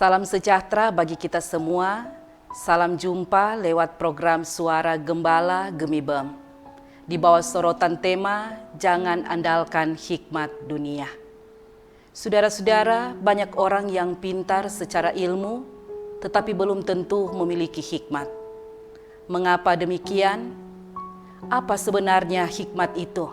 Salam sejahtera bagi kita semua. Salam jumpa lewat program Suara Gembala Gemibem. Di bawah sorotan tema, jangan andalkan hikmat dunia. Saudara-saudara, banyak orang yang pintar secara ilmu, tetapi belum tentu memiliki hikmat. Mengapa demikian? Apa sebenarnya hikmat itu?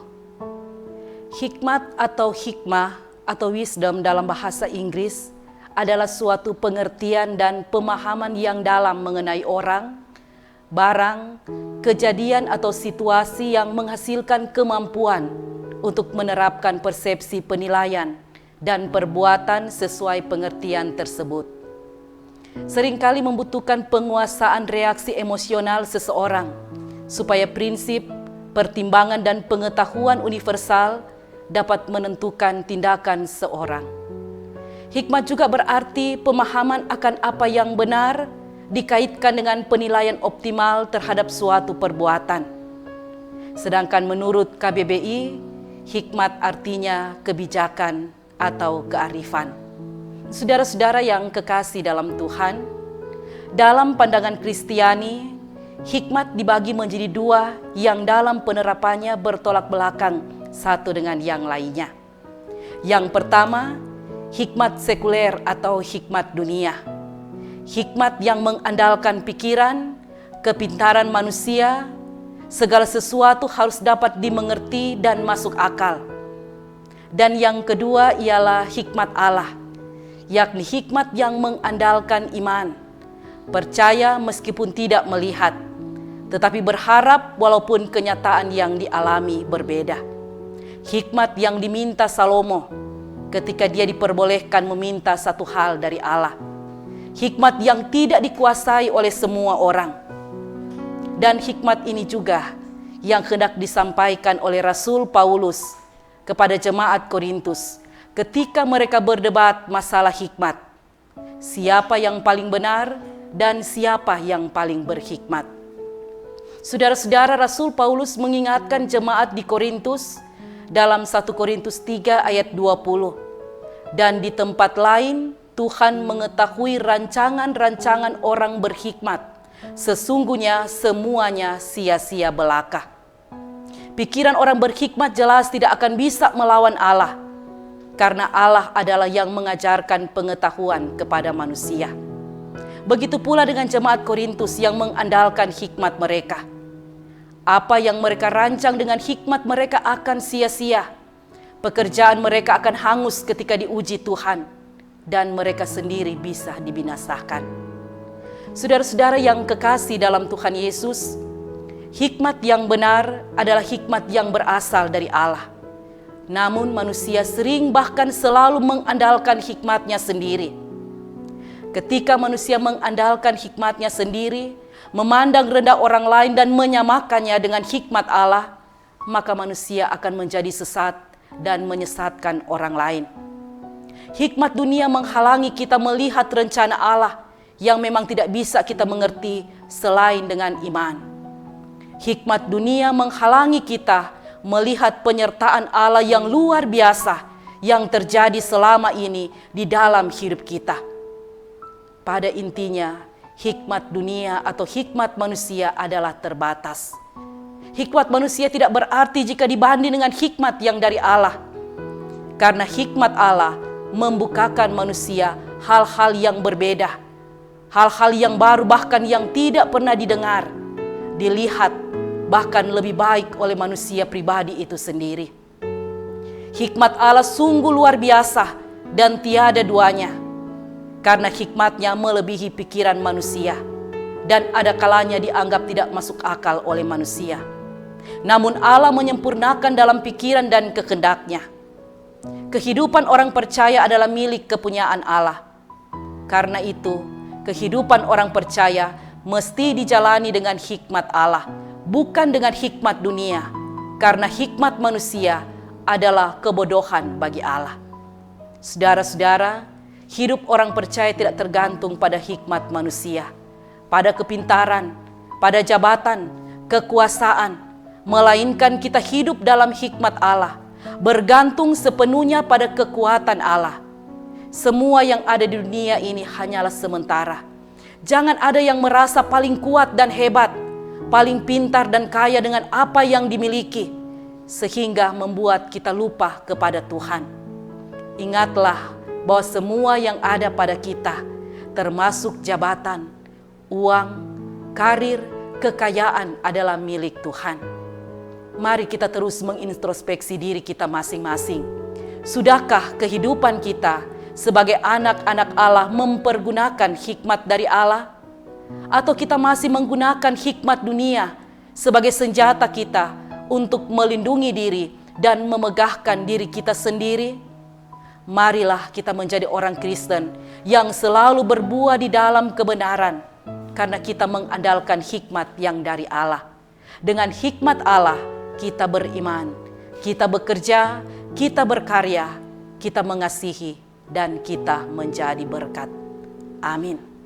Hikmat atau hikmah atau wisdom dalam bahasa Inggris adalah suatu pengertian dan pemahaman yang dalam mengenai orang, barang, kejadian atau situasi yang menghasilkan kemampuan untuk menerapkan persepsi penilaian dan perbuatan sesuai pengertian tersebut. Seringkali membutuhkan penguasaan reaksi emosional seseorang supaya prinsip, pertimbangan dan pengetahuan universal dapat menentukan tindakan seorang. Hikmat juga berarti pemahaman akan apa yang benar dikaitkan dengan penilaian optimal terhadap suatu perbuatan. Sedangkan menurut KBBI, hikmat artinya kebijakan atau kearifan. Saudara-saudara yang kekasih dalam Tuhan, dalam pandangan Kristiani, hikmat dibagi menjadi dua yang dalam penerapannya bertolak belakang satu dengan yang lainnya. Yang pertama, hikmat sekuler atau hikmat dunia. Hikmat yang mengandalkan pikiran, kepintaran manusia, segala sesuatu harus dapat dimengerti dan masuk akal. Dan yang kedua ialah hikmat Allah, yakni hikmat yang mengandalkan iman, percaya meskipun tidak melihat, tetapi berharap walaupun kenyataan yang dialami berbeda. Hikmat yang diminta Salomo ketika dia diperbolehkan meminta satu hal dari Allah. Hikmat yang tidak dikuasai oleh semua orang. Dan hikmat ini juga yang hendak disampaikan oleh Rasul Paulus kepada jemaat Korintus ketika mereka berdebat masalah hikmat. Siapa yang paling benar dan siapa yang paling berhikmat. Saudara-saudara, Rasul Paulus mengingatkan jemaat di Korintus dalam 1 Korintus 3 ayat 20. Dan di tempat lain Tuhan mengetahui rancangan-rancangan orang berhikmat. Sesungguhnya semuanya sia-sia belaka. Pikiran orang berhikmat jelas tidak akan bisa melawan Allah. Karena Allah adalah yang mengajarkan pengetahuan kepada manusia. Begitu pula dengan jemaat Korintus yang mengandalkan hikmat mereka. Apa yang mereka rancang dengan hikmat mereka akan sia-sia. Pekerjaan mereka akan hangus ketika diuji Tuhan. Dan mereka sendiri bisa dibinasakan. Saudara-saudara yang kekasih dalam Tuhan Yesus, hikmat yang benar adalah hikmat yang berasal dari Allah. Namun manusia sering bahkan selalu mengandalkan hikmatnya sendiri. Ketika manusia mengandalkan hikmatnya sendiri, memandang rendah orang lain dan menyamakannya dengan hikmat Allah, maka manusia akan menjadi sesat dan menyesatkan orang lain. Hikmat dunia menghalangi kita melihat rencana Allah yang memang tidak bisa kita mengerti selain dengan iman. Hikmat dunia menghalangi kita melihat penyertaan Allah yang luar biasa yang terjadi selama ini di dalam hidup kita. Pada intinya, hikmat dunia atau hikmat manusia adalah terbatas. Hikmat manusia tidak berarti jika dibanding dengan hikmat yang dari Allah. Karena hikmat Allah membukakan manusia hal-hal yang berbeda. Hal-hal yang baru bahkan yang tidak pernah didengar, dilihat, bahkan lebih baik oleh manusia pribadi itu sendiri. Hikmat Allah sungguh luar biasa dan tiada duanya. Karena hikmatnya melebihi pikiran manusia dan ada kalanya dianggap tidak masuk akal oleh manusia. Namun Allah menyempurnakan dalam pikiran dan kehendaknya. Kehidupan orang percaya adalah milik kepunyaan Allah. Karena itu, kehidupan orang percaya mesti dijalani dengan hikmat Allah, bukan dengan hikmat dunia. Karena hikmat manusia adalah kebodohan bagi Allah. Saudara-saudara, hidup orang percaya tidak tergantung pada hikmat manusia, pada kepintaran, pada jabatan, kekuasaan, melainkan kita hidup dalam hikmat Allah, bergantung sepenuhnya pada kekuatan Allah. Semua yang ada di dunia ini hanyalah sementara. Jangan ada yang merasa paling kuat dan hebat, paling pintar dan kaya dengan apa yang dimiliki, sehingga membuat kita lupa kepada Tuhan. Ingatlah bahwa semua yang ada pada kita, termasuk jabatan, uang, karir, kekayaan adalah milik Tuhan. Mari kita terus mengintrospeksi diri kita masing-masing. Sudahkah kehidupan kita sebagai anak-anak Allah mempergunakan hikmat dari Allah? Atau kita masih menggunakan hikmat dunia sebagai senjata kita untuk melindungi diri dan memegahkan diri kita sendiri? Marilah kita menjadi orang Kristen yang selalu berbuah di dalam kebenaran, karena kita mengandalkan hikmat yang dari Allah. Dengan hikmat Allah, kita beriman, kita bekerja, kita berkarya, kita mengasihi, dan kita menjadi berkat. Amin.